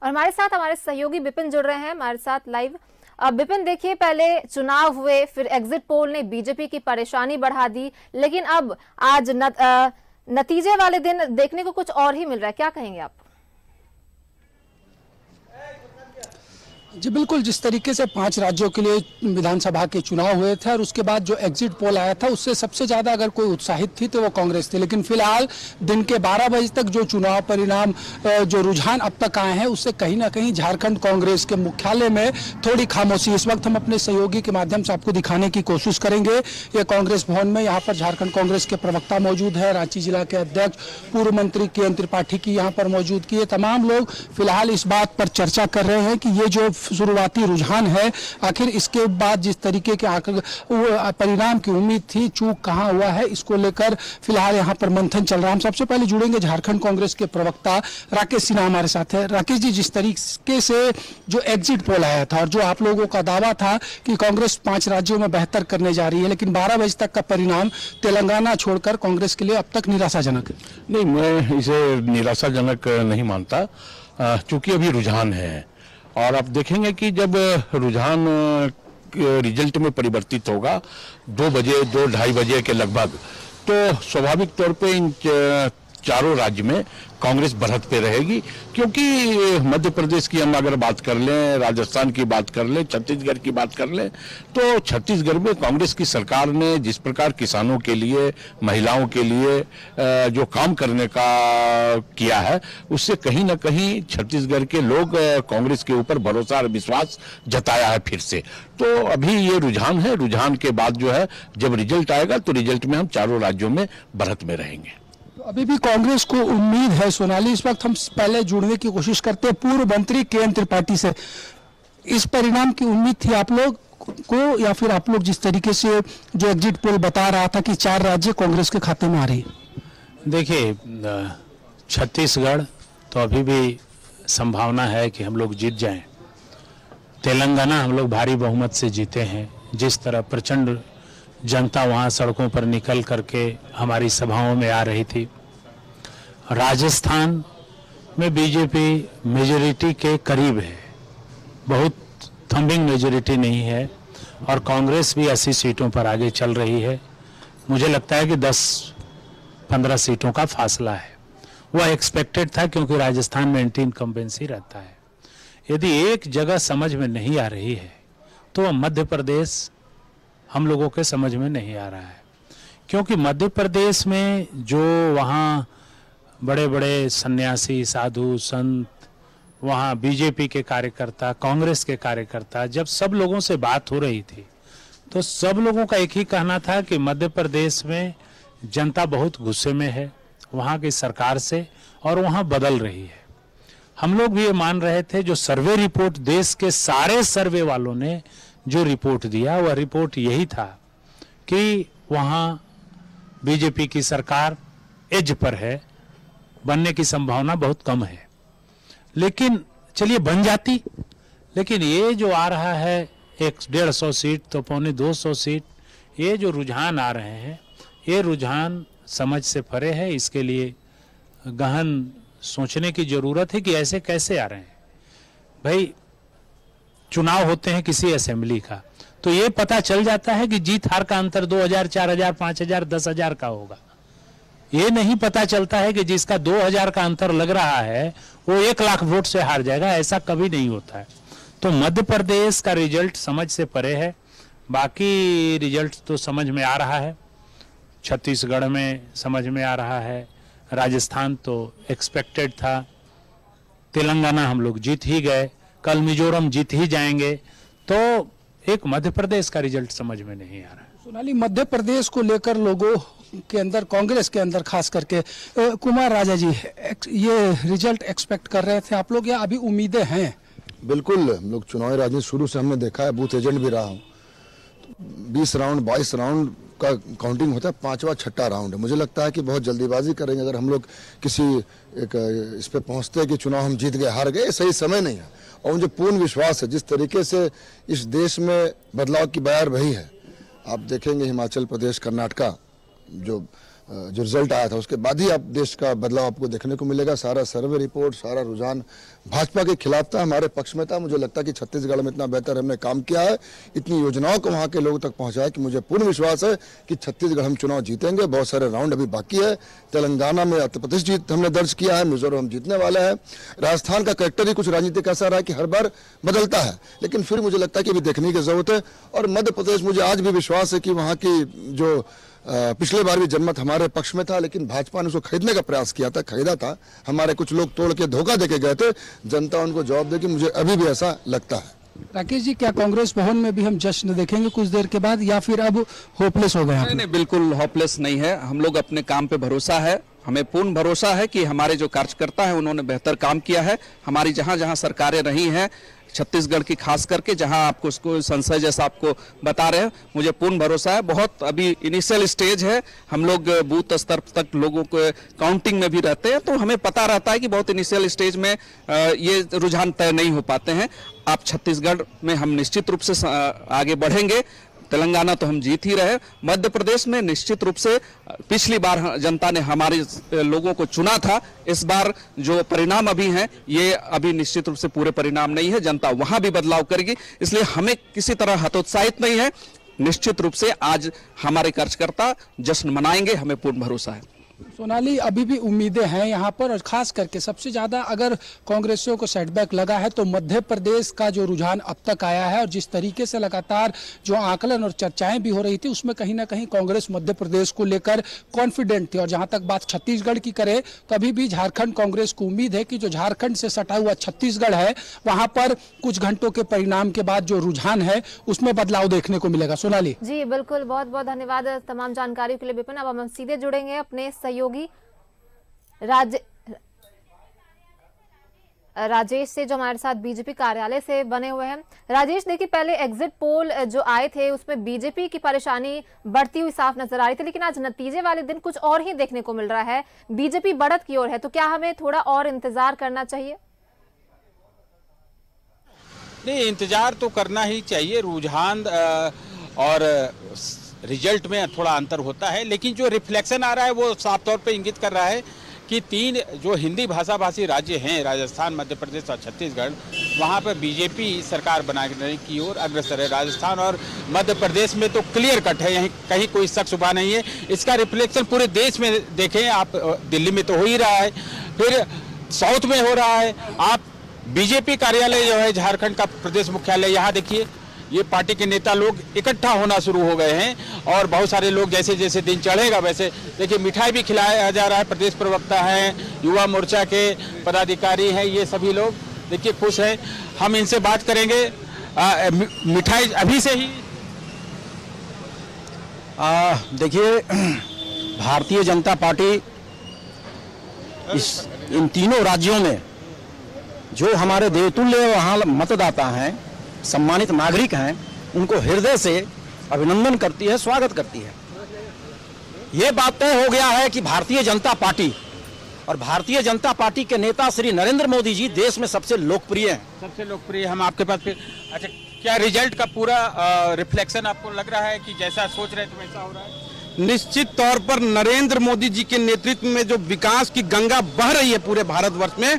और हमारे साथ हमारे सहयोगी विपिन जुड़ रहे हैं हमारे साथ लाइव। विपिन, देखिए, पहले चुनाव हुए, फिर एग्जिट पोल ने बीजेपी की परेशानी बढ़ा दी, लेकिन अब आज नतीजे वाले दिन देखने को कुछ और ही मिल रहा है। क्या कहेंगे आप? जी बिल्कुल, जिस तरीके से 5 राज्यों के लिए विधानसभा के चुनाव हुए थे और उसके बाद जो एग्जिट पोल आया था उससे सबसे ज़्यादा अगर कोई उत्साहित थी तो वो कांग्रेस थी। लेकिन फिलहाल दिन के 12 बजे तक जो चुनाव परिणाम जो रुझान अब तक आए हैं उससे कहीं ना कहीं झारखंड कांग्रेस के मुख्यालय में थोड़ी खामोशी इस वक्त हम अपने सहयोगी के माध्यम से आपको दिखाने की कोशिश करेंगे। ये कांग्रेस भवन में यहाँ पर झारखंड कांग्रेस के प्रवक्ता मौजूद है, रांची जिला के अध्यक्ष पूर्व मंत्री के त्रिपाठी की यहाँ पर मौजूदगी है। तमाम लोग फिलहाल इस बात पर चर्चा कर रहे हैं कि ये जो शुरुआती रुझान है, आखिर इसके बाद जिस तरीके के परिणाम की उम्मीद थी, चूक कहां हुआ है, इसको लेकर फिलहाल यहां पर मंथन चल रहा है। हम सबसे पहले जुड़ेंगे झारखंड कांग्रेस के प्रवक्ता राकेश सिन्हा हमारे साथ है। राकेश जी, जिस तरीके से जो एग्जिट पोल आया था और जो आप लोगों का दावा था कि कांग्रेस 5 राज्यों में बेहतर करने जा रही है, लेकिन 12 बजे तक का परिणाम तेलंगाना छोड़कर कांग्रेस के लिए अब तक निराशाजनक है। नहीं, मैं इसे निराशाजनक नहीं मानता, क्योंकि अभी रुझान है और आप देखेंगे कि जब रुझान रिजल्ट में परिवर्तित होगा 2 बजे 2-2:30 बजे के लगभग, तो स्वाभाविक तौर पे इन चारों राज्य में कांग्रेस बढ़त पे रहेगी। क्योंकि मध्य प्रदेश की हम अगर बात कर लें, राजस्थान की बात कर लें, छत्तीसगढ़ की बात कर लें, तो छत्तीसगढ़ में कांग्रेस की सरकार ने जिस प्रकार किसानों के लिए, महिलाओं के लिए जो काम करने का किया है, उससे कहीं ना कहीं छत्तीसगढ़ के लोग कांग्रेस के ऊपर भरोसा और विश्वास जताया है फिर से। तो अभी ये रुझान है, रुझान के बाद जो है जब रिजल्ट आएगा तो रिजल्ट में हम चारों राज्यों में बढ़त में रहेंगे। अभी भी कांग्रेस को उम्मीद है। सोनाली, इस वक्त हम पहले जुड़ने की कोशिश करते हैं पूर्व मंत्री के त्रिपाठी से। इस परिणाम की उम्मीद थी आप लोग को, या फिर आप लोग जिस तरीके से जो एग्जिट पोल बता रहा था कि 4 राज्य कांग्रेस के खाते में आ रही है? देखिए, छत्तीसगढ़ तो अभी भी संभावना है कि हम लोग जीत जाएं। तेलंगाना हम लोग भारी बहुमत से जीते हैं। जिस तरह प्रचंड जनता वहाँ सड़कों पर निकल करके हमारी सभाओं में आ रही थी। राजस्थान में बीजेपी मेजॉरिटी के करीब है, बहुत थंबिंग मेजॉरिटी नहीं है, और कांग्रेस भी 80 सीटों पर आगे चल रही है। मुझे लगता है कि 10-15 सीटों का फासला है। वह एक्सपेक्टेड था, क्योंकि राजस्थान में एंटी इनकम्बेंसी रहता है। यदि एक जगह समझ में नहीं आ रही है तो मध्य प्रदेश हम लोगों के समझ में नहीं आ रहा है। क्योंकि मध्य प्रदेश में जो वहाँ बड़े बड़े सन्यासी, साधु, संत, वहाँ बीजेपी के कार्यकर्ता, कांग्रेस के कार्यकर्ता, जब सब लोगों से बात हो रही थी तो सब लोगों का एक ही कहना था कि मध्य प्रदेश में जनता बहुत गुस्से में है वहाँ की सरकार से और वहाँ बदल रही है। हम लोग भी ये मान रहे थे। जो सर्वे रिपोर्ट देश के सारे सर्वे वालों ने जो रिपोर्ट दिया, वह रिपोर्ट यही था कि वहाँ बीजेपी की सरकार एज पर है, बनने की संभावना बहुत कम है। लेकिन चलिए बन जाती, लेकिन ये जो आ रहा है 150 सीट तो 250 सीट, ये जो रुझान आ रहे हैं, ये रुझान समझ से परे है। इसके लिए गहन सोचने की जरूरत है कि ऐसे कैसे आ रहे हैं। भाई, चुनाव होते हैं किसी असेंबली का, तो ये पता चल जाता है कि जीत हार का अंतर 2000, 4000, 5000, 10,000 का होगा। ये नहीं पता चलता है कि जिसका 2000 का अंतर लग रहा है वो 1 लाख वोट से हार जाएगा। ऐसा कभी नहीं होता है। तो मध्य प्रदेश का रिजल्ट समझ से परे है, बाकी रिजल्ट तो समझ में आ रहा है। छत्तीसगढ़ में समझ में आ रहा है, राजस्थान तो एक्सपेक्टेड था, तेलंगाना हम लोग जीत ही गए, कल मिजोरम जीत ही जाएंगे। तो एक मध्य प्रदेश का रिजल्ट समझ में नहीं आ रहा है। सोनाली, मध्य प्रदेश को लेकर लोगों के अंदर, कांग्रेस के अंदर खास करके, कुमार राजा जी, ये रिजल्ट एक्सपेक्ट कर रहे थे आप लोग या अभी उम्मीदें हैं? बिल्कुल, हम लोग चुनावी राजनीति शुरू से हमने देखा है, बूथ एजेंट भी रहा हूँ। 20 राउंड 22 राउंड का काउंटिंग होता है, 5वां 6ठा राउंड है। मुझे लगता है कि बहुत जल्दीबाजी करेंगे अगर हम लोग किसी एक इस पे पहुंचते हैं कि चुनाव हम जीत गए, हार गए। सही समय नहीं है। और मुझे पूर्ण विश्वास है जिस तरीके से इस देश में बदलाव की बयार बही है। आप देखेंगे हिमाचल प्रदेश, कर्नाटका जो जो रिजल्ट आया था उसके बाद ही आप देश का बदलाव आपको देखने को मिलेगा। सारा सर्वे रिपोर्ट, सारा रुझान भाजपा के खिलाफ था, हमारे पक्ष में था। मुझे लगता है कि छत्तीसगढ़ में इतना बेहतर हमने काम किया है, इतनी योजनाओं को वहाँ के लोगों तक पहुँचाया कि मुझे पूर्ण विश्वास है कि छत्तीसगढ़ हम चुनाव जीतेंगे। बहुत सारे राउंड अभी बाकी है। तेलंगाना में 38 जीत हमने दर्ज किया है, मिजोरम हम जीतने वाले हैं। राजस्थान का कैरेक्टर ही कुछ राजनीतिक ऐसा रहा है कि हर बार बदलता है, लेकिन फिर मुझे लगता है कि अभी देखने की जरूरत है। और मध्य प्रदेश, मुझे आज भी विश्वास है कि वहाँ की जो पिछले बार भी जनमत हमारे पक्ष में था, लेकिन भाजपा ने उसको खरीदने का प्रयास किया था, खरीदा था। हमारे कुछ लोग तोड़ के धोखा देके गए थे, जनता उनको जवाब देगी, मुझे अभी भी ऐसा लगता है। राकेश जी, क्या कांग्रेस भवन में भी हम जश्न देखेंगे कुछ देर के बाद, या फिर अब होपलेस हो गए हैं? नहीं, बिल्कुल होपलेस नहीं है। हम लोग अपने काम पे भरोसा है, हमें पूर्ण भरोसा है कि हमारे जो कार्यकर्ता है उन्होंने बेहतर काम किया है। हमारी जहां जहां सरकारें रही हैं, छत्तीसगढ़ की खास करके, जहां आपको उसको संशय जैसा आपको बता रहे हैं, मुझे पूर्ण भरोसा है। बहुत अभी इनिशियल स्टेज है, हम लोग बूथ स्तर तक लोगों को काउंटिंग में भी रहते हैं, तो हमें पता रहता है कि बहुत इनिशियल स्टेज में ये रुझान तय नहीं हो पाते हैं। आप छत्तीसगढ़ में हम निश्चित रूप से आगे बढ़ेंगे। तेलंगाना तो हम जीत ही रहे, मध्य प्रदेश में निश्चित रूप से पिछली बार जनता ने हमारे लोगों को चुना था। इस बार जो परिणाम अभी हैं, ये अभी निश्चित रूप से पूरे परिणाम नहीं है। जनता वहां भी बदलाव करेगी, इसलिए हमें किसी तरह हतोत्साहित नहीं है। निश्चित रूप से आज हमारे कार्यकर्ता जश्न मनाएंगे, हमें पूर्ण भरोसा है। सोनाली, अभी भी उम्मीदें हैं यहाँ पर, और खास करके सबसे ज्यादा अगर कांग्रेसियों को सेटबैक लगा है तो मध्य प्रदेश का जो रुझान अब तक आया है, और जिस तरीके से लगातार जो आकलन और चर्चाएं भी हो रही थी, उसमें कहीं ना कहीं कांग्रेस मध्य प्रदेश को लेकर कॉन्फिडेंट थी। और जहां तक बात छत्तीसगढ़ की करे तो अभी भी झारखंड कांग्रेस को उम्मीद है कि जो झारखंड से सटा हुआ छत्तीसगढ़ है, वहां पर कुछ घंटों के परिणाम के बाद जो रुझान है उसमें बदलाव देखने को मिलेगा। सोनाली जी बिल्कुल, बहुत बहुत धन्यवाद तमाम जानकारी के लिए विपिन। अब हम सीधे जुड़ेंगे अपने सहयोगी राजेश से, जो हमारे साथ बीजेपी कार्यालय से बने हुए हैं। राजेश, देखिए, पहले एग्जिट पोल जो आए थे उसमें बीजेपी की परेशानी बढ़ती हुई साफ नजर आ रही थी, लेकिन आज नतीजे वाले दिन कुछ और ही देखने को मिल रहा है, बीजेपी बढ़त की ओर है। तो क्या हमें थोड़ा और इंतजार करना चाहिए? नहीं, इंतजार तो करना ही चाहिए। रुझान और रिजल्ट में थोड़ा अंतर होता है, लेकिन जो रिफ्लेक्शन आ रहा है वो साफ तौर पे इंगित कर रहा है कि 3 जो हिंदी भाषाभाषी राज्य हैं, राजस्थान, मध्य प्रदेश और छत्तीसगढ़, वहाँ पर बीजेपी सरकार बनाने की ओर अग्रसर है। राजस्थान और मध्य प्रदेश में तो क्लियर कट है, यहीं कहीं कोई शक शुबा नहीं है। इसका रिफ्लेक्शन पूरे देश में देखें आप, दिल्ली में तो हो ही रहा है, फिर साउथ में हो रहा है। आप बीजेपी कार्यालय जो है झारखंड का प्रदेश मुख्यालय, यहाँ देखिए, ये पार्टी के नेता लोग इकट्ठा होना शुरू हो गए हैं, और बहुत सारे लोग जैसे जैसे दिन चढ़ेगा वैसे, देखिए, मिठाई भी खिलाया जा रहा है। प्रदेश प्रवक्ता हैं, युवा मोर्चा के पदाधिकारी हैं, ये सभी लोग देखिए खुश हैं। हम इनसे बात करेंगे। मिठाई अभी से ही देखिए, भारतीय जनता पार्टी इन तीनों राज्यों में जो हमारे देवतुल्य वहाँ मतदाता हैं, सम्मानित नागरिक हैं, उनको हृदय से अभिनंदन करती है, स्वागत करती है। ये बात तय हो गया है कि भारतीय जनता पार्टी और भारतीय जनता पार्टी के नेता श्री नरेंद्र मोदी जी देश में सबसे लोकप्रिय हैं। सबसे लोकप्रिय हम आपके पास फिर, अच्छा, क्या रिजल्ट का पूरा रिफ्लेक्शन आपको लग रहा है कि जैसा सोच रहे थे वैसा हो रहा है? निश्चित तौर पर नरेंद्र मोदी जी के नेतृत्व में जो विकास की गंगा बह रही है पूरे भारतवर्ष में,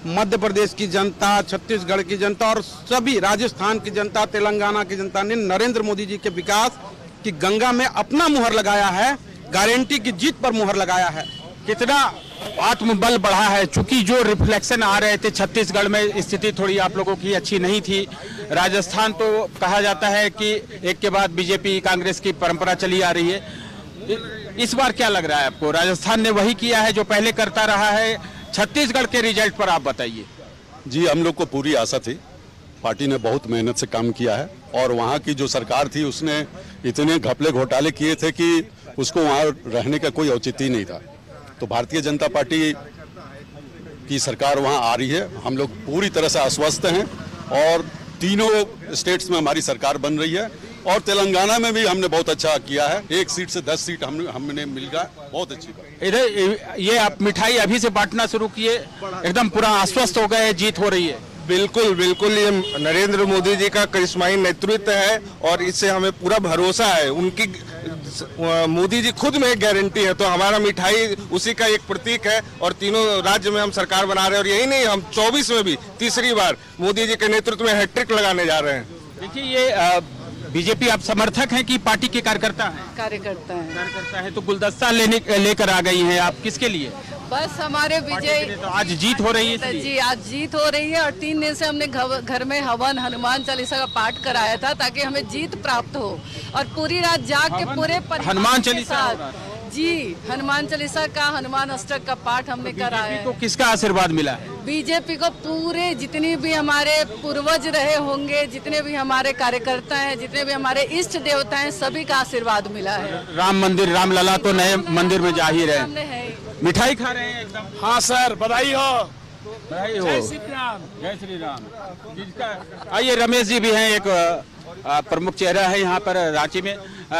मध्य प्रदेश की जनता, छत्तीसगढ़ की जनता और सभी राजस्थान की जनता, तेलंगाना की जनता ने नरेंद्र मोदी जी के विकास की गंगा में अपना मुहर लगाया है, गारंटी की जीत पर मुहर लगाया है। कितना आत्मबल बढ़ा है, चूंकि जो रिफ्लेक्शन आ रहे थे छत्तीसगढ़ में स्थिति थोड़ी आप लोगों की अच्छी नहीं थी। राजस्थान तो कहा जाता है कि एक के बाद बीजेपी कांग्रेस की परंपरा चली आ रही है। इस बार क्या लग रहा है आपको? राजस्थान ने वही किया है जो पहले करता रहा है। छत्तीसगढ़ के रिजल्ट पर आप बताइए। जी, हम लोग को पूरी आशा थी, पार्टी ने बहुत मेहनत से काम किया है, और वहाँ की जो सरकार थी उसने इतने घपले घोटाले किए थे कि उसको वहाँ रहने का कोई औचित्य ही नहीं था। तो भारतीय जनता पार्टी की सरकार वहाँ आ रही है, हम लोग पूरी तरह से आश्वस्त हैं, और तीनों स्टेट्स में हमारी सरकार बन रही है, और तेलंगाना में भी हमने बहुत अच्छा किया है। 1 सीट से 10 सीट हमने मिल गया, बहुत अच्छी बात। इधर ये आप मिठाई अभी से बांटना शुरू किए, एकदम पूरा आश्वस्त हो गए, जीत हो रही है। बिल्कुल बिल्कुल, ये नरेंद्र मोदी जी का करिश्माई नेतृत्व है और इससे हमें पूरा भरोसा है। उनकी मोदी जी खुद में एक गारंटी है, तो हमारा मिठाई उसी का एक प्रतीक है। और तीनों राज्य में हम सरकार बना रहे हैं, और यही नहीं, हम 24 में भी तीसरी बार मोदी जी के नेतृत्व में हैट्रिक लगाने जा रहे हैं। देखिए, ये बीजेपी आप समर्थक हैं कि पार्टी के कार्यकर्ता हैं? कार्यकर्ता है। तो गुलदस्ता लेकर आ गई हैं आप, किसके लिए? बस हमारे विजय, तो आज जीत हो रही है जी आज जीत हो रही है। और 3 दिन से हमने घर में हवन हनुमान चालीसा का पाठ कराया था ताकि हमें जीत प्राप्त हो। और पूरी रात जाग के पूरे परिवार हनुमान के चालीसा साथ, जी हनुमान चालीसा का, हनुमान अष्टक का पाठ हमने कराया है। को किसका आशीर्वाद मिला है? बीजेपी को पूरे जितने भी हमारे पूर्वज रहे होंगे, जितने भी हमारे कार्यकर्ता हैं, जितने भी हमारे इष्ट देवता हैं, सभी का आशीर्वाद मिला है। राम मंदिर, रामलला तो नए मंदिर में जाहिर है। सामने है। मिठाई खा रहे हैं एकदम? हाँ सर, बधाई हो। बधाई हो। जय श्री राम। जिसका आइए, रमेश जी भी हैं, एक प्रमुख चेहरा है यहाँ पर रांची में।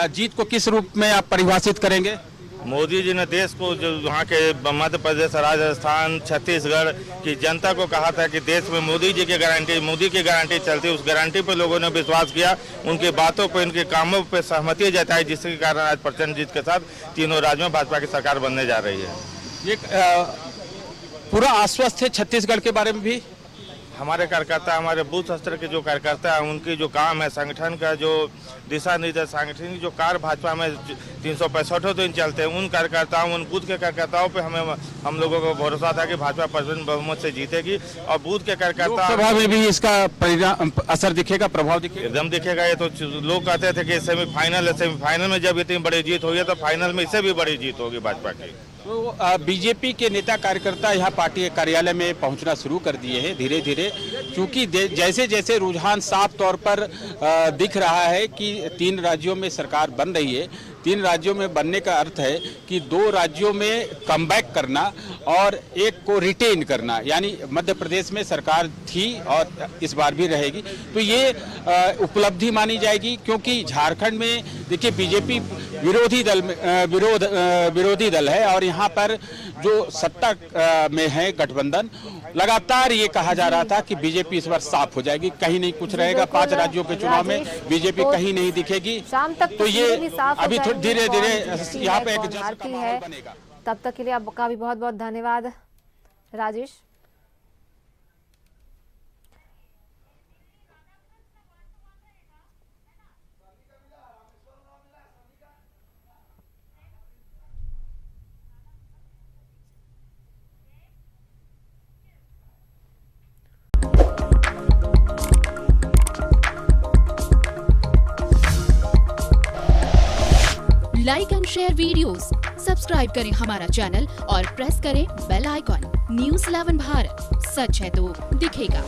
जीत को किस रूप में आप परिभाषित करेंगे? मोदी जी ने देश को, जो वहाँ के मध्य प्रदेश, राजस्थान, छत्तीसगढ़ की जनता को कहा था कि देश में मोदी की गारंटी चलती, उस गारंटी पर लोगों ने विश्वास किया, उनकी बातों पर, उनके कामों पर सहमति जताई, जिसके कारण आज प्रचंड जीत के साथ तीनों राज्यों में भाजपा की सरकार बनने जा रही है। ये पूरा आश्वस्त है छत्तीसगढ़ के बारे में भी? हमारे कार्यकर्ता, हमारे बूथ स्तर के जो कार्यकर्ता हैं, उनकी जो काम है, संगठन का जो दिशा निर्देश, सांगठनिक जो कार्य भाजपा में 365 दिन चलते हैं, उन कार्यकर्ताओं, उन बूथ के कार्यकर्ताओं पे हम लोगों को भरोसा था कि भाजपा प्रचंड बहुमत से जीतेगी। और बूथ के कार्यकर्ता, लोकसभा में भी इसका परिणाम असर दिखेगा, प्रभाव दिखेगा? एकदम दिखेगा। ये तो लोग कहते थे कि सेमीफाइनल है, सेमीफाइनल में जब इतनी बड़ी जीत हुई है तो फाइनल में इससे भी बड़ी जीत होगी भाजपा की। तो बीजेपी के नेता कार्यकर्ता यहाँ पार्टी के कार्यालय में पहुँचना शुरू कर दिए हैं धीरे धीरे, क्योंकि जैसे जैसे रुझान साफ तौर पर दिख रहा है कि 3 राज्यों में सरकार बन रही है। 3 राज्यों में बनने का अर्थ है कि 2 राज्यों में कमबैक करना और एक को रिटेन करना, यानी मध्य प्रदेश में सरकार थी और इस बार भी रहेगी। तो ये उपलब्धि मानी जाएगी, क्योंकि झारखंड में देखिए बीजेपी विरोधी दल है, और यहाँ पर जो सत्ता में है गठबंधन, लगातार ये कहा जा रहा था कि बीजेपी इस बार साफ हो जाएगी, कहीं नहीं कुछ रहेगा। 5 राज्यों के चुनाव में बीजेपी कहीं नहीं दिखेगी। शाम तक तो ये अभी धीरे धीरे यहाँ पे एक है। तब तक के लिए आपका भी बहुत बहुत धन्यवाद Rajesh. Like and share videos, subscribe करें हमारा चैनल और प्रेस करें बेल आइकॉन। न्यूज़ 11 भारत, सच है तो दिखेगा।